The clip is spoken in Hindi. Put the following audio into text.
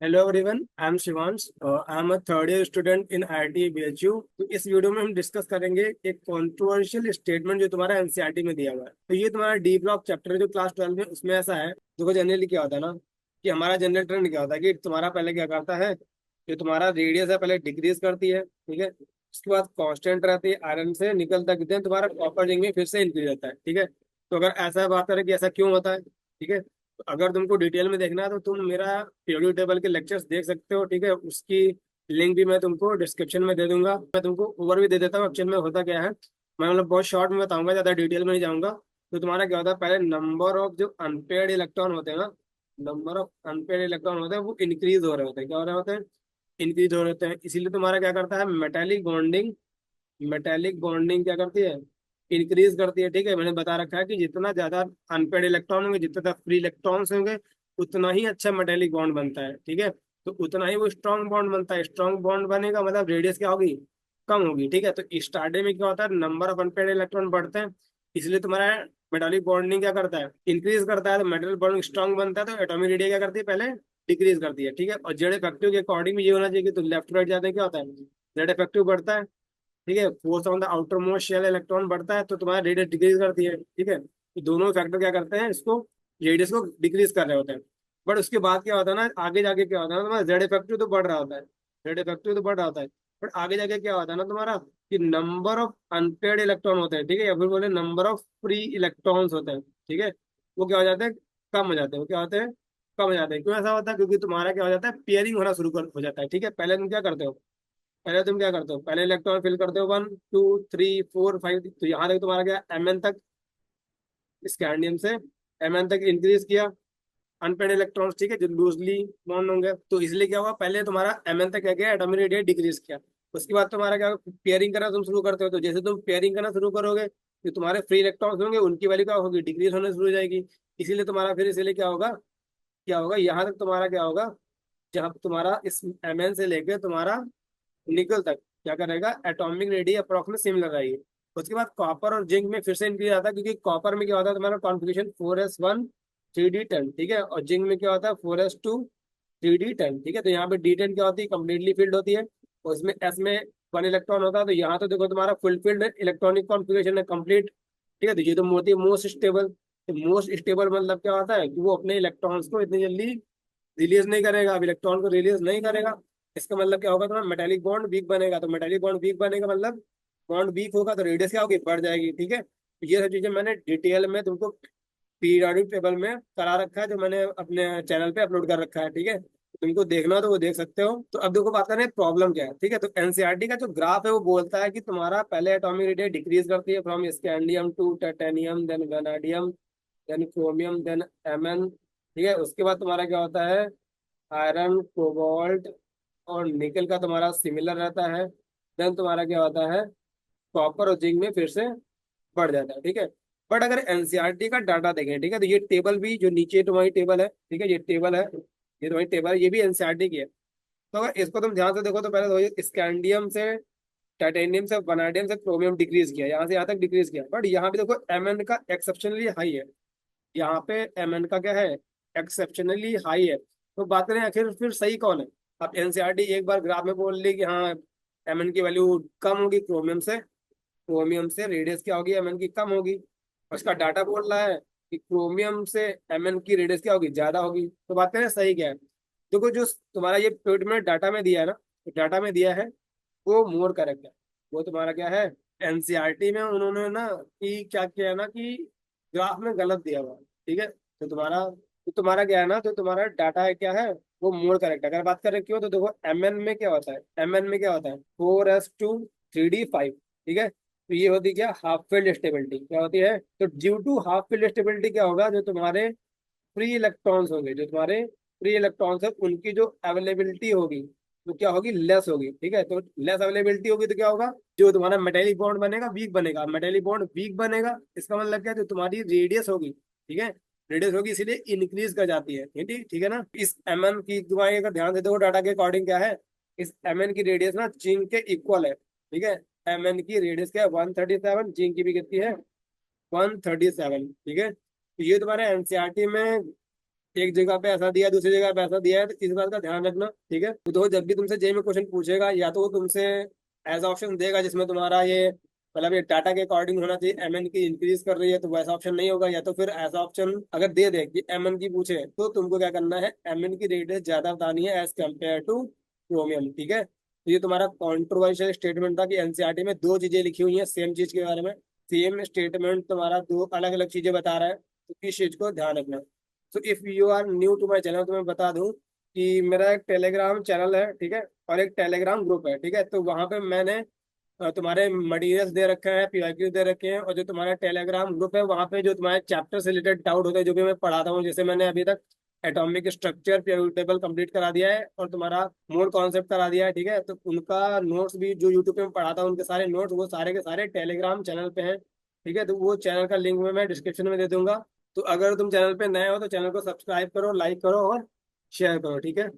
Hello everyone, I am Shivansh. I am a third year student in IIT BHU. तो इस वीडियो में हम डिस्कस करेंगे एक कॉन्ट्रोवर्शियल स्टेटमेंट जो तुम्हारा एनसीईआरटी में दिया हुआ है। तो ये तुम्हारा डी ब्लॉक चैप्टर जो क्लास 12 में, उसमें ऐसा है। देखो, जनरली क्या होता है ना कि हमारा जनरल ट्रेंड क्या होता है कि तुम्हारा पहले क्या करता है, जो तुम्हारा रेडियस है पहले डिक्रीज करती है, ठीक है। उसके बाद कांस्टेंट रहती है, आयरन से निकल तक देन तुम्हारा कॉपर जिंक में फिर से इंक्रीज होता है, ठीक है। तो अगर ऐसा बात करें कि ऐसा क्यों होता है, ठीक है, तो अगर तुमको डिटेल में देखना है तो तुम मेरा पीरियोडिक टेबल के लेक्चर्स देख सकते हो, ठीक है। उसकी लिंक भी मैं तुमको डिस्क्रिप्शन में दे दूंगा। मैं तुमको ओवर भी दे देता हूँ एक्चुअल में होता क्या है। मैं मतलब बहुत शॉर्ट में बताऊंगा, ज़्यादा डिटेल में नहीं जाऊंगा। तो तुम्हारा क्या होता है, पहले नंबर ऑफ जो अनपेयर्ड इलेक्ट्रॉन होते हैं ना, नंबर ऑफ अनपेयर्ड इलेक्ट्रॉन होते हैं वो इंक्रीज हो रहे होते हैं। क्या हो रहे होते हैं? इंक्रीज हो रहे होते हैं। इसीलिए तुम्हारा क्या करता है, मेटेलिक बॉन्डिंग क्या करती है, इंक्रीज करती है, ठीक है। मैंने बता रखा है कि जितना ज्यादा अनपेड इलेक्ट्रॉन होंगे, जितने ज्यादा फ्री इलेक्ट्रॉन्स होंगे, उतना ही अच्छा मेटेलिक बॉन्ड बनता है, ठीक है। तो उतना ही वो स्ट्रॉन्ग बॉन्ड बनता है। स्ट्रॉन्ग बॉन्ड बनेगा मतलब रेडियस क्या होगी, कम होगी, ठीक है। तो स्टार्टिंग में क्या होता है, नंबर ऑफ अनपेड इलेक्ट्रॉन बढ़ते हैं, इसलिए तुम्हारा मेटालिक बॉन्डिंग क्या करता है, इंक्रीज करता है। तो मेटल बॉन्ड स्ट्रॉन्ग बनता है, तो एटॉमिक रेडियस क्या करती है, पहले डिक्रीज करती है, ठीक है। और जेड इफेक्टिव के अकॉर्डिंग भी ये होना चाहिए कि तो लेफ्ट राइट जाते हैं क्या होता है, जेड इफेक्टिव बढ़ता है, ठीक है। Force on the outermost shell electron बढ़ता है, तो तुम्हारा रेडियस डिक्रीज करती है, ठीक है। तो दोनों फैक्टर क्या करते हैं, इसको रेडियस को डिक्रीज कर रहे होते हैं। बट उसके बाद क्या होता है ना, आगे जाके क्या होता है ना, तुम्हारा जेड इफेक्टिव तो बढ़ रहा होता है, जेड इफेक्टिव तो बढ़ रहा होता है। बट आगे जाके क्या होता है ना तुम्हारा, कि नंबर ऑफ अनपेड इलेक्ट्रॉन होते हैं, ठीक है, या फिर बोले नंबर ऑफ फ्री इलेक्ट्रॉन्स होते हैं, ठीक है, वो क्या हो जाते हैं, कम हो जाते हैं। वो क्या होते हैं, कम हो जाते हैं। क्यों ऐसा होता है? क्योंकि तुम्हारा क्या हो जाता है, पेयरिंग होना हो जाता है, ठीक है। पहले तुम क्या करते हो, पहले इलेक्ट्रॉन फिल करते हो 1 2 3 4 5, तो यहाँ तक तुम्हारा क्या, एम एन तक, स्कैंडियम से एम एन तक इंक्रीज किया अनपेड इलेक्ट्रॉन्स, ठीक है, जो लूजली बॉन्ड होंगे। तो इसलिए क्या हुआ, पहले तुम्हारा एम एन तक क्या गया, एटॉमिक रेडियस डिक्रीज किया। उसके बाद तुम्हारा क्या, पेयरिंग करना तुम शुरू करते हो। तो जैसे तुम पेयरिंग करना शुरू करोगे, जो तुम्हारे फ्री इलेक्ट्रॉन्स होंगे उनकी वैल्यू क्या होगी, डिक्रीज होने शुरू हो जाएगी। इसीलिए तुम्हारा फिर इसीलिए क्या होगा यहाँ तक तुम्हारा क्या होगा, जहाँ तुम्हारा इस एम एन से लेके तुम्हारा निकल तक क्या करेगा, एटॉमिक रेडियस अप्रोक्सीमेट सिमिलर रहेगी। उसके बाद कॉपर और जिंक में फिर से इंक्रीज आता है, क्योंकि कॉपर में क्या होता है तुम्हारा कॉन्फ़िगरेशन 4s1 3d10, ठीक है। और जिंक में क्या होता है 4s2 3d10, ठीक है। तो यहाँ पे D10 क्या होती है, कंप्लीटली फील्ड होती है। और उसमें एस में 1 इलेक्ट्रॉन होता है। तो यहाँ तो देखो तुम्हारा फुलफिल्ड इलेक्ट्रॉनिक कॉन्फ़िगरेशन है, कंप्लीट, ठीक है। तो ये तो होती है मोस्ट स्टेबल। तो मोस्ट स्टेबल मतलब क्या होता है कि वो अपने इलेक्ट्रॉन्स को इतनी जल्दी रिलीज नहीं करेगा। अब इलेक्ट्रॉन को रिलीज नहीं करेगा, इसका मतलब क्या होगा, तुम्हारा मेटेलिक बॉन्ड वीक बनेगा। तो मेटेलिक बॉन्ड वीक बनेगा मतलब बॉन्ड वीक होगा, तो रेडियस क्या होगी, बढ़ जाएगी, ठीक है। तो ये सब चीजें मैंने डिटेल में तुमको पीरियोडिक टेबल में करा रखा है, जो मैंने अपने चैनल पे अपलोड कर रखा है, ठीक है। तुमको देखना हो तो वो देख सकते हो। तो अब देखो बात करें प्रॉब्लम क्या है, ठीक है। तो एनसीईआरटी का जो ग्राफ है वो बोलता है कि तुम्हारा पहले एटॉमिक रेडियस डिक्रीज करती है from scandium to titanium, then vanadium, then chromium, then Mn, ठीक है। उसके बाद तुम्हारा क्या होता है, आयरन, कोबाल्ट और निकल का तुम्हारा सिमिलर रहता है। देन तुम्हारा क्या होता है, कॉपर और जिंक में फिर से बढ़ जाता है, ठीक है। बट अगर एनसीईआरटी का डाटा देखें, ठीक है, तो ये टेबल भी जो नीचे तुम्हारी टेबल है, ठीक है, ये टेबल है, ये तुम्हारी टेबल है, ये भी एनसीईआरटी की है। तो अगर इसको तुम ध्यान से देखो, तो पहले तो ये स्कैंडियम से, टाइटेनियम से, वनाडियम से क्रोमियम डिक्रीज किया, यहाँ से यहाँ तक डिक्रीज किया। बट यहाँ पे देखो एमएन का एक्सेप्शनली हाई है। यहाँ पे एमएन का क्या है, एक्सेप्शनली हाई है। तो बात करें आखिर फिर सही कौन है। अब एनसीईआरटी एक बार ग्राफ में बोल ली कि हाँ, एमएन की वैल्यू कम होगी क्रोमियम से रेडियस क्या होगी, एमएन की कम होगी। और इसका डाटा बोल रहा है कि क्रोमियम से एमएन की रेडियस क्या होगी, ज्यादा होगी। तो बात करें सही क्या है। देखो जो तुम्हारा ये पेड में डाटा में दिया है ना, डाटा में दिया है वो मोर करेक्ट है। वो तुम्हारा क्या है, एनसीईआरटी में उन्होंने ना कि क्या किया है ना कि ग्राफ में गलत दिया हुआ है, ठीक है। तो तुम्हारा क्या है ना, तो तुम्हारा डाटा है क्या है, वो मोर करेक्ट है। अगर बात करें क्यों, तो देखो एमएन में क्या होता है, एमएन में क्या होता है 4s2 3d5, ठीक है। तो ये होती क्या, हाफ फील्ड स्टेबिलिटी क्या होती है। तो due to half filled stability क्या होगा, जो तुम्हारे फ्री इलेक्ट्रॉन्स होंगे, जो तुम्हारे फ्री इलेक्ट्रॉन्स है उनकी जो अवेलेबिलिटी होगी वो क्या होगी, लेस होगी, ठीक है। तो लेस अवेलेबिलिटी होगी तो क्या होगा, जो तुम्हारा मेटेलिक बॉन्ड बनेगा वीक बनेगा। मेटेलिक बॉन्ड वीक बनेगा, इसका मतलब क्या है, जो तुम्हारी रेडियस होगी, ठीक है, रेडियस होगी इसीलिए इंक्रीज कर जाती है, ठीक ठीक है ना। इस एमएन की तुम्हारे अगर ध्यान देते हो डाटा के अकॉर्डिंग क्या है, इस एमएन की रेडियस ना जिंक के इक्वल है, ठीक है। एमएन की रेडियस क्या है 137, जिंक की भी कितनी है 137, ठीक है। तो ये तुम्हारे एनसीईआरटी में एक जगह पे ऐसा दिया, दूसरी जगह पे ऐसा दिया है, तो इस बात का ध्यान रखना, ठीक है। तो जब भी तुमसे जेई में क्वेश्चन पूछेगा, या तो वो तुमसे ऐसा ऑप्शन देगा जिसमें तुम्हारा ये मतलब ये डाटा के अकॉर्डिंग होना चाहिए, एमएन की इंक्रीज कर रही है, तो वैसा ऑप्शन नहीं होगा। या तो फिर ऐसा ऑप्शन अगर दे दे कि एमएन की पूछे, तो तुमको क्या करना है, एमएन की रेट ज्यादा बतानी है एज कम्पेयर टू क्रोमियम, ठीक है। तो ये तुम्हारा कॉन्ट्रोवर्शियल स्टेटमेंट था कि एनसीईआरटी में दो चीजें लिखी हुई हैं सेम चीज के बारे में, सेम स्टेटमेंट तुम्हारा दो अलग अलग चीजें बता रहा है, तो इस चीज को ध्यान रखना। तो if you are new to my channel, तो मैं बता दूं कि मेरा एक टेलीग्राम चैनल है, ठीक है, और एक टेलीग्राम ग्रुप है, ठीक है। तो वहां पे मैंने तुम्हारे मटेरियल्स दे रखे हैं, पीवाईक्यू दे रखे हैं, और जो तुम्हारा टेलीग्राम ग्रुप है वहां पे जो तुम्हारे चैप्टर से रिलेटेड डाउट होते हैं, जो भी मैं पढ़ाता हूँ, जैसे मैंने अभी तक atomic structure periodic table complete करा दिया है और तुम्हारा मोड कॉन्सेप्ट करा दिया है, ठीक है। तो उनका नोट्स भी जो यूट्यूब पे मैं पढ़ाता हूँ, उनके सारे नोट्स वो सारे के सारे टेलीग्राम चैनल पे हैं, ठीक है। तो वो चैनल का लिंक में मैं डिस्क्रिप्शन में दे दूंगा। तो अगर तुम चैनल पे नए हो तो चैनल को सब्सक्राइब करो, लाइक करो और शेयर करो, ठीक है।